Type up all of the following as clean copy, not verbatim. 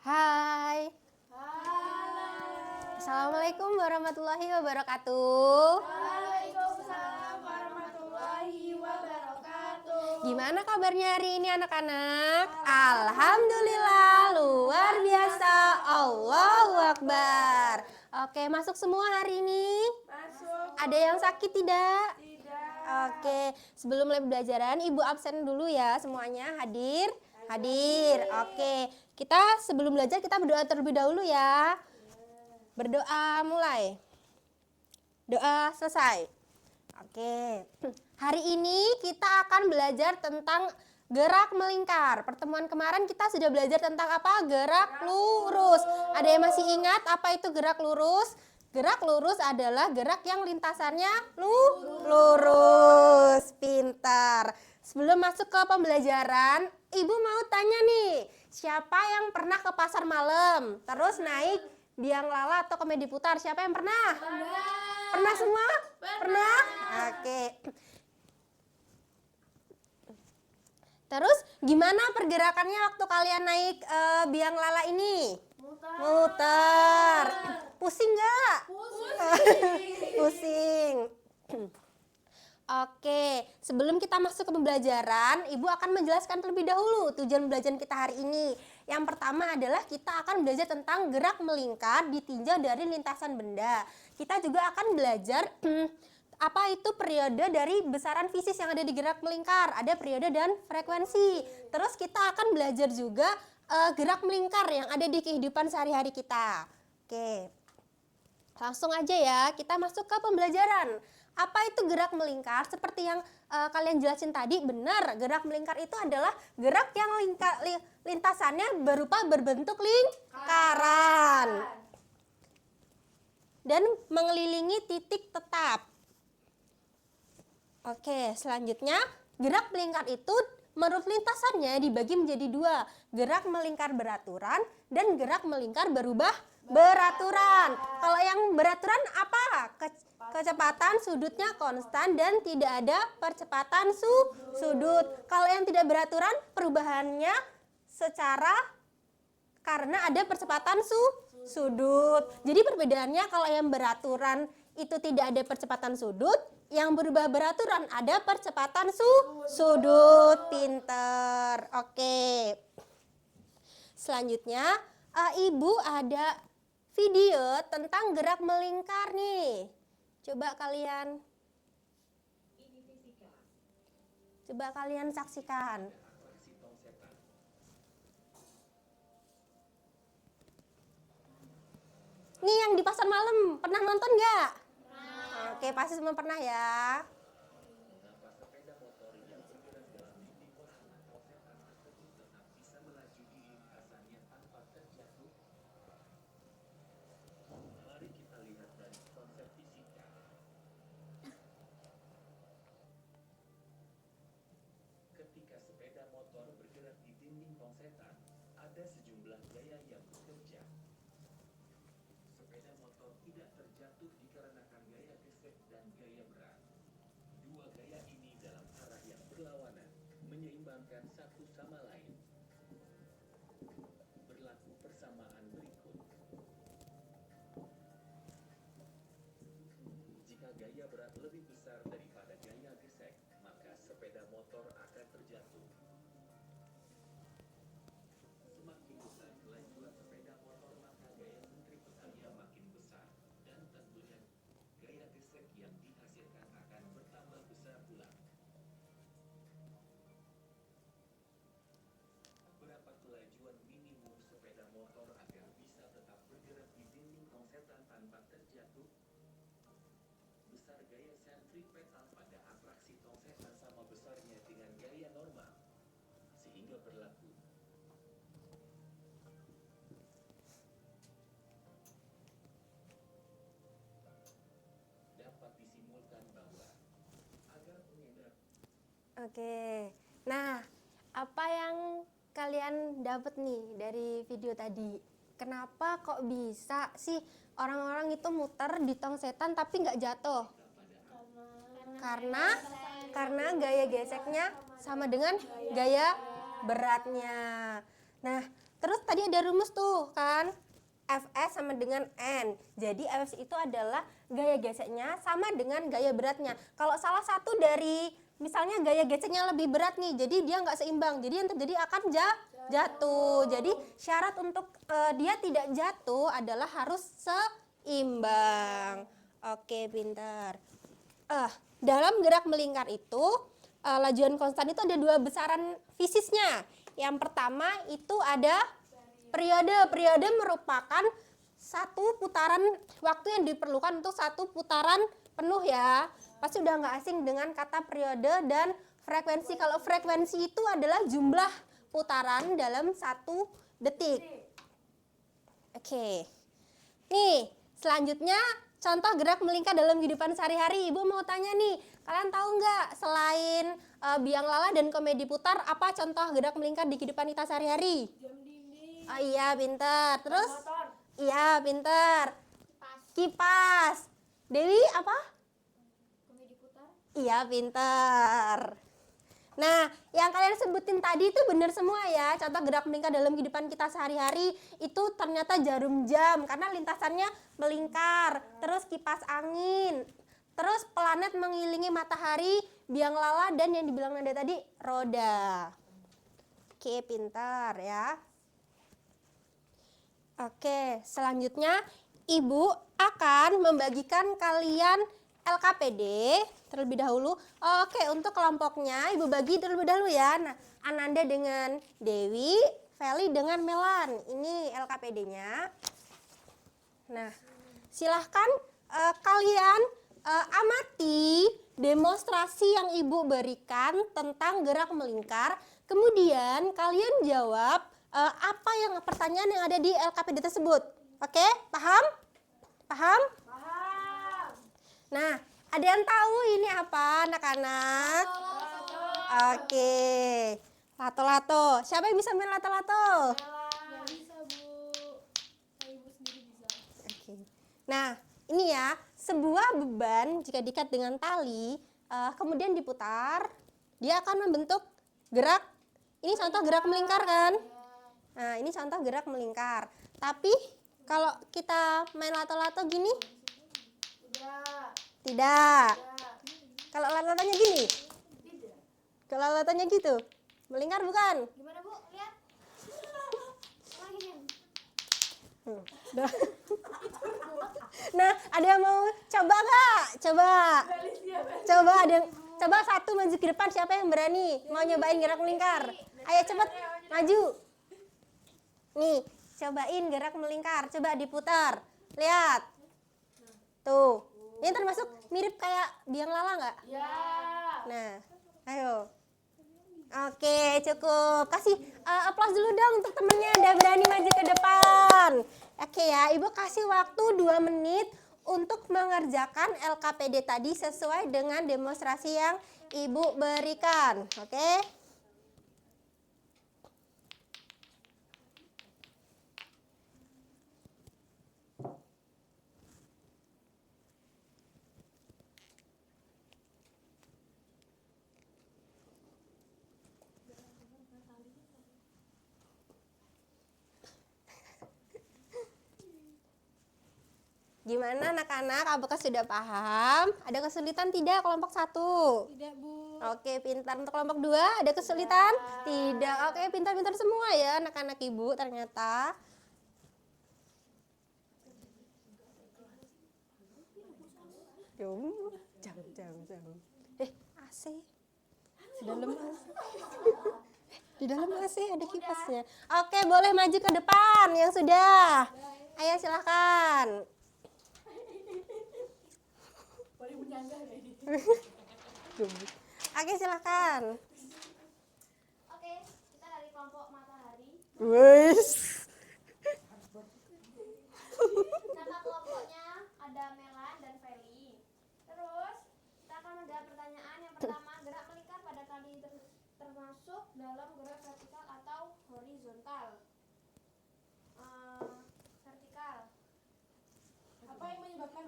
Hai. Halo. Assalamualaikum warahmatullahi wabarakatuh. Waalaikumsalam warahmatullahi wabarakatuh. Gimana kabarnya hari ini anak-anak? Alhamdulillah, luar biasa. Allahu Akbar. Oke, masuk semua hari ini? Masuk. Ada yang sakit tidak? Tidak. Oke, sebelum mulai pembelajaran, Ibu absen dulu ya semuanya. Hadir? Hadir. Oke, kita sebelum belajar kita berdoa terlebih dahulu ya. Berdoa mulai. Doa selesai. Oke. Hari ini kita akan belajar tentang gerak melingkar. Pertemuan kemarin kita sudah belajar tentang apa? Gerak lurus. Ada yang masih ingat apa itu gerak lurus? Gerak lurus adalah gerak yang lintasannya lurus. Pintar. Sebelum masuk ke pembelajaran, Ibu mau tanya nih, siapa yang pernah ke pasar malam? Terus naik biang lala atau komedi putar? Siapa yang pernah? Pernah semua? Pernah? Oke. Terus gimana pergerakannya waktu kalian naik biang lala ini? Muter. Pusing nggak? Pusing. Oke, sebelum kita masuk ke pembelajaran, Ibu akan menjelaskan terlebih dahulu tujuan pembelajaran kita hari ini. Yang pertama adalah kita akan belajar tentang gerak melingkar ditinjau dari lintasan benda. Kita juga akan belajar apa itu periode dari besaran fisis yang ada di gerak melingkar. Ada periode dan frekuensi. Terus kita akan belajar juga gerak melingkar yang ada di kehidupan sehari-hari kita. Oke, langsung aja ya, kita masuk ke pembelajaran. Apa itu gerak melingkar? Seperti yang kalian jelasin tadi, benar. Gerak melingkar itu adalah gerak yang lintasannya berupa berbentuk lingkaran dan mengelilingi titik tetap. Oke, selanjutnya gerak melingkar itu menurut lintasannya dibagi menjadi dua. Gerak melingkar beraturan dan gerak melingkar berubah beraturan. Kalau yang beraturan apa? Kecepatan sudutnya konstan dan tidak ada percepatan sudut. Kalau yang tidak beraturan, perubahannya secara karena ada percepatan sudut. Jadi perbedaannya kalau yang beraturan itu tidak ada percepatan sudut, yang berubah beraturan ada percepatan sudut. Pinter. Oke. Selanjutnya, Ibu ada video tentang gerak melingkar nih. Coba kalian saksikan. Nih yang di pasar malam, pernah nonton nggak? Oke, pasti semua pernah ya. Ketika sepeda motor bergerak di dinding konsletan, ada sejumlah gaya yang bekerja. Sepeda motor tidak terjatuh dikarenakan gaya gesek dan gaya berat. Dua gaya ini dalam arah yang berlawanan, menyeimbangkan satu sama lain. Berlaku persamaan berikut. Jika gaya berat lebih besar daripada gaya gesek, maka sepeda motor akan terjatuh. Semakin besar kelajuan sepeda motor, maka gaya sentrifuganya makin besar. Dan tentunya, gaya gesek yang dihasilkan akan bertambah besar pula. Berapa kelajuan minimum sepeda motor agar bisa tetap bergerak di dinding konsletan tanpa terjatuh? Besar gaya sentripetal pada atraksi konsletan sama besarnya dengan gaya normal, sehingga berlaku dapat disimulkan bahwa agar pengedar. Oke. Nah, apa yang kalian dapat nih dari video tadi? Kenapa kok bisa sih orang-orang itu muter di tong setan tapi nggak jatuh? Karena gaya geseknya sama dengan gaya beratnya. Nah, terus tadi ada rumus tuh kan, Fs sama dengan N. Jadi Fs itu adalah gaya geseknya sama dengan gaya beratnya. Kalau salah satu dari misalnya gaya geseknya lebih berat nih, jadi dia nggak seimbang. Jadi yang terjadi akan jatuh. Jadi syarat untuk dia tidak jatuh adalah harus seimbang. Oke, pintar. Dalam gerak melingkar itu lajuan konstan itu ada dua besaran fisisnya. Yang pertama itu ada periode. Periode merupakan satu putaran waktu yang diperlukan untuk satu putaran penuh ya. Pasti udah nggak asing dengan kata periode dan frekuensi. Kalau frekuensi itu adalah jumlah putaran dalam 1 detik. Oke. Nih, selanjutnya contoh gerak melingkar dalam kehidupan sehari-hari. Ibu mau tanya nih, kalian tahu nggak selain biang lala dan komedi putar, apa contoh gerak melingkar di kehidupan kita sehari-hari? Jam dinding. Oh iya, pintar. Terus? Motor. Iya, pintar. Kipas. Dewi apa? Komedi putar. Iya, pintar. Nah, yang kalian sebutin tadi itu benar semua ya. Contoh gerak melingkar dalam kehidupan kita sehari-hari itu ternyata jarum jam karena lintasannya melingkar. Terus kipas angin. Terus planet mengelilingi matahari, biang lala, dan yang dibilang Nada tadi roda. Oke, pintar ya. Oke, selanjutnya Ibu akan membagikan kalian LKPD terlebih dahulu. Oke, untuk kelompoknya Ibu bagi terlebih dahulu ya. Nah, Ananda dengan Dewi, Feli dengan Melan. Ini LKPD-nya. Nah, silahkan kalian amati demonstrasi yang Ibu berikan tentang gerak melingkar. Kemudian kalian jawab apa yang pertanyaan yang ada di LKPD tersebut. Oke, paham? Paham? Paham. Nah, ada yang tahu ini apa anak-anak? Oke, lato-lato. Siapa yang bisa main lato-lato? Nggak bisa, Bu. Ibu sendiri bisa. Oke. Nah, ini ya, sebuah beban jika diikat dengan tali, kemudian diputar, dia akan membentuk gerak. Ini contoh gerak melingkar kan? Nah, ini contoh gerak melingkar. Tapi kalau kita main lato-lato gini, Tidak. tidak. Tidak. Kalau lato-latonya gini, Tidak. kalau lato-latonya gitu, melingkar bukan? Gimana, Bu? Lihat. Lagi. Nah, ada yang mau coba nggak? Coba. Coba ada yang coba satu maju ke depan, siapa yang berani mau nyobain gerak melingkar? Ayo cepet maju. Nih, cobain gerak melingkar. Coba diputar. Lihat. Tuh. Ini termasuk mirip kayak biang lala nggak? Ya. Nah, ayo. Oke, cukup. Kasih aplaus dulu dong untuk temennya udah berani maju ke depan. Oke ya, Ibu kasih waktu 2 menit untuk mengerjakan LKPD tadi sesuai dengan demonstrasi yang Ibu berikan. Oke? Gimana anak-anak? Apakah sudah paham? Ada kesulitan tidak kelompok 1? Tidak, Bu. Oke, pintar. Untuk kelompok 2 ada kesulitan? Tidak. Oke, pintar-pintar semua ya anak-anak Ibu ternyata. Jam. AC. Di dalam AC. Di dalam AC ada kipasnya. Oke, boleh maju ke depan yang sudah. Ayo silahkan. Boleh menyanggah ini. Oke, silahkan. Oke, kita dari kelompok matahari. Wes. Nama kelompoknya ada Melan dan Feli. Terus kita akan ada pertanyaan yang pertama, gerak melingkar pada kali termasuk dalam gerak vertikal atau horizontal. Vertikal. Apa yang menyebabkan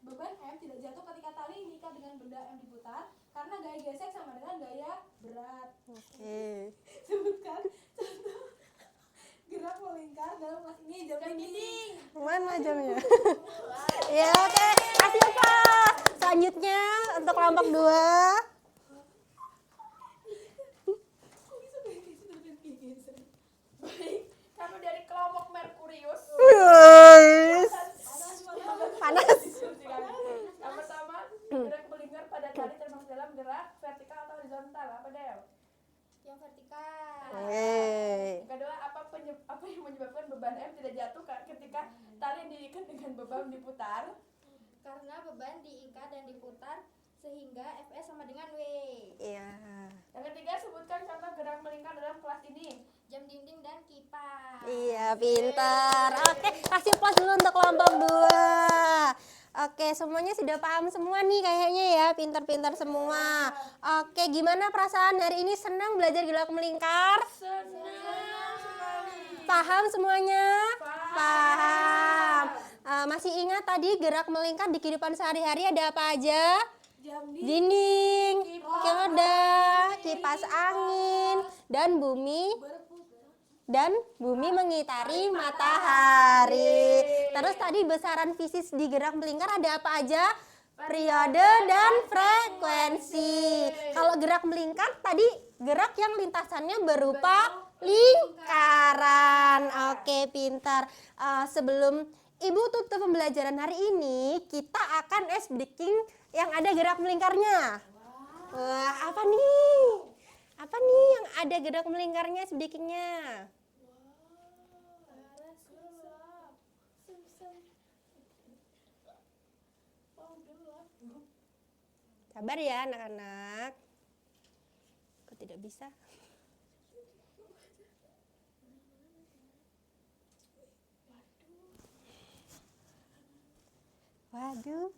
beban M tidak jatuh ketika tali diikat dengan benda M diputar? Karena gaya gesek sama dengan gaya berat. Oke. Sebutkan contoh ini jam dinding. Mana jamnya? Ya, oke. Kasih applause. Selanjutnya untuk kelompok 2. Baik, kami dari kelompok Merkurius. Panas. Yang pertama, gerak melingkar pada tali termasuk dalam gerak vertikal atau horizontal. Apa Del? Yang vertikal. Yang kedua, apa yang menyebabkan beban M tidak jatuh ketika tali diikat dengan beban diputar? Karena beban diikat dan diputar sehingga Fs sama dengan W. Iya. Yang ketiga, sebutkan contoh gerak melingkar dalam kelas ini. Jam dinding dan kipas. Iya, pintar. Oke, kasih applause dulu untuk kelompok 2. Oke, semuanya sudah paham semua nih kayaknya ya, pintar-pintar semua. Oke, gimana perasaan hari ini? Senang belajar gerak melingkar? Senang sekali. Paham semuanya? Paham. Masih ingat tadi gerak melingkar di kehidupan sehari-hari ada apa aja? Jam Dinding, roda, kipas angin, dan bumi mengitari matahari. Terus tadi besaran fisis di gerak melingkar ada apa aja? Periode dan frekuensi. Kalau gerak melingkar tadi gerak yang lintasannya berupa lingkaran. Oke, pintar. Sebelum Ibu tutup pembelajaran hari ini, kita akan ice breaking yang ada gerak melingkarnya. Wah, apa nih? Apa nih yang ada gerak melingkarnya, ice breakingnya? Sabar ya anak-anak. Kok tidak bisa? Waduh.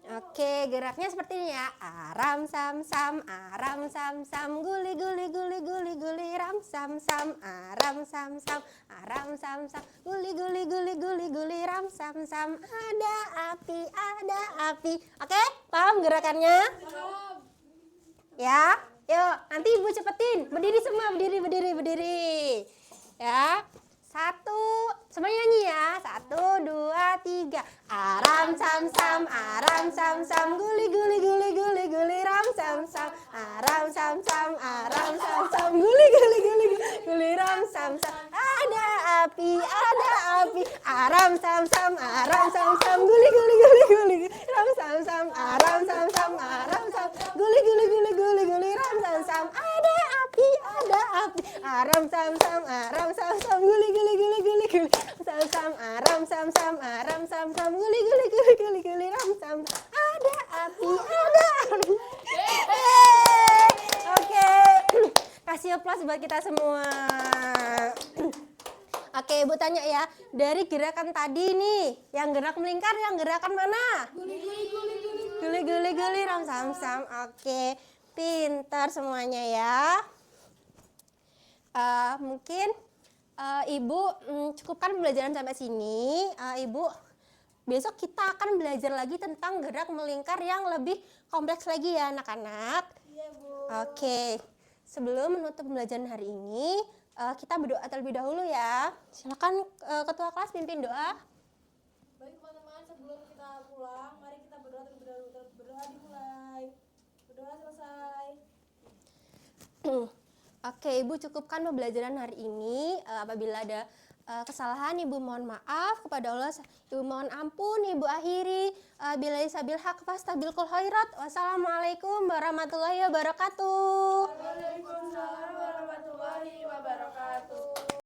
Oke, geraknya seperti ini ya. Aram sam sam, aram sam sam, guli guli guli guli guli, ram sam sam, aram sam sam, aram sam sam, guli guli guli guli guli, ram sam sam. Ada api, ada api. Oke, paham gerakannya? Ya, yuk nanti ibu cepetin. Berdiri semua, berdiri. Ya. 1, semuanya nyanyi ya. 1, 2, 3. Aram sam sam, guli guli guli guli guli, ram sam sam, aram sam sam, guli guli guli guli, ram sam sam. Ada api, aram sam sam, guli guli guli guli, ram sam sam, aram sam sam, guli guli guli guli guli, ram sam sam. Ada api, aram sam sam, guli guli guli guli guli, sam sam, aram sam sam, guli guli guli guli guli, ram sam sam. Ada api. Oke, kasih applause buat kita semua. Oke, Ibu tanya ya, dari gerakan tadi nih, yang gerak melingkar, yang gerakan mana? Guli guli guli, ram sam sam. Oke, pintar semuanya ya. Mungkin Ibu cukupkan pembelajaran sampai sini. Ibu, besok kita akan belajar lagi tentang gerak melingkar yang lebih kompleks lagi ya anak-anak. Iya, Bu. Oke, sebelum menutup pembelajaran hari ini, kita berdoa terlebih dahulu ya. Silakan ketua kelas pimpin doa. Baik teman-teman, sebelum kita pulang, mari kita berdoa terlebih dahulu. Berdoa dimulai. Berdoa selesai. Oke, Ibu cukupkan pembelajaran hari ini. Apabila ada kesalahan, Ibu mohon maaf kepada Allah. Ibu mohon ampun, Ibu akhiri. Bila isabil haq fastabilqul khairat. Wassalamualaikum warahmatullahi wabarakatuh. Waalaikumsalam warahmatullahi wabarakatuh.